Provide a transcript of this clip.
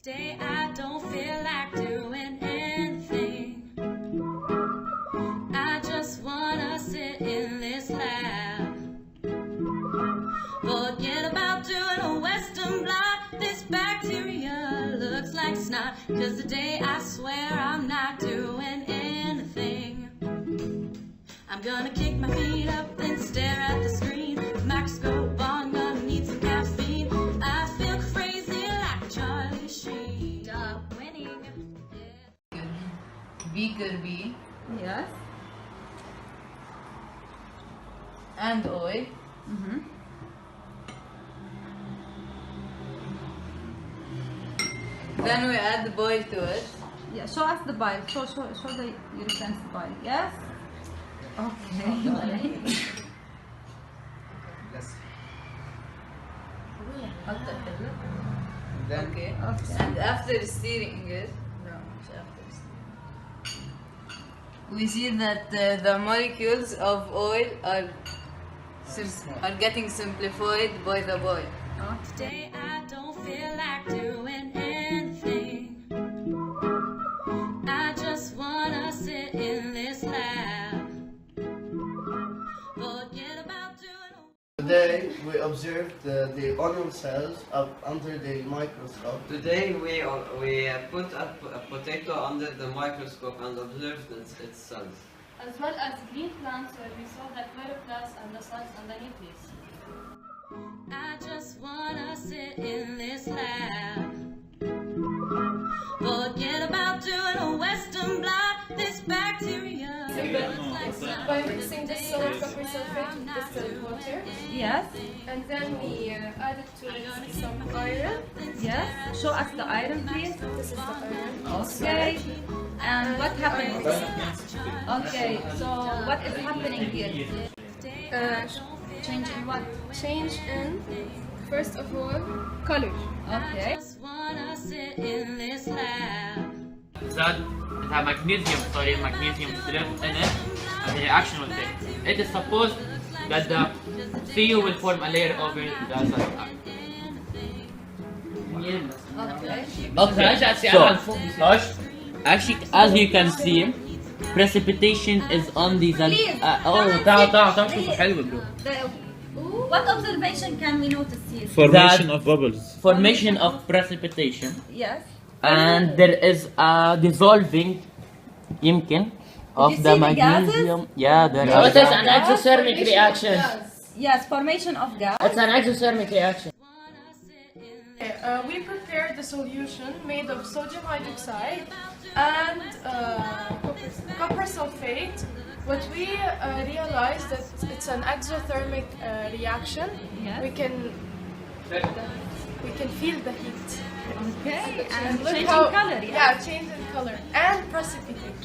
Today I don't feel like doing anything. I just wanna sit in this lab. Forget about doing a Western blot. This bacteria looks like snot. 'Cause today I swear I'm not doing anything. I'm gonna kick my feet up and stare at the screen. Microscope on, gonna need some caffeine. I feel crazy like Charlie Sheen. Stop winning. Yeah. Beaker B Yes. and oil. Then we add the boil to it. Yeah. Show us the bile. Show the Europeans the bile. Yes. Okay. Okay. Okay. And after stirring it, we see that the molecules of oil are getting simplified by the boil. Today I don't feel like doing anything. I just wanna sit in this lab. Forget about doing a Today we observed the onion cells under the microscope. Today we put a potato under the microscope and observed its cells. As well as green plants where we saw the chloroplast and the cells underneath this. I just wanna sit in this lab. Forget about doing a Western blot. This bacteria looks like snot. By mixing the solar copper sulfate with distilled water, Yes. and then we added to it some iron. Yes. Show us the iron, please. This is the iron. Okay. And what happened? Okay. So what is happening here? Change in what? Change in, first of all, color. Okay. Just wanna sit in this lab. that it has magnesium strip in it, and the reaction will take. It is supposed that the CO will form a layer over the side. Okay. So, actually, as you can see, precipitation is on the تعال شوفوا حلو bro. What observation can we notice here? Formation of bubbles. Formation of precipitation, Yes. and there is a dissolving يمكن of you the see the magnesium. Yeah, there Oh, is. it is an exothermic reaction. Yes. Formation of gas. It's an exothermic reaction. We prepared the solution made of sodium hydroxide and copper sulfate. What we realized that it's an exothermic reaction. Yes. We can feel the heat. Okay. And Look changing how- color. Yeah, change in color and precipitate.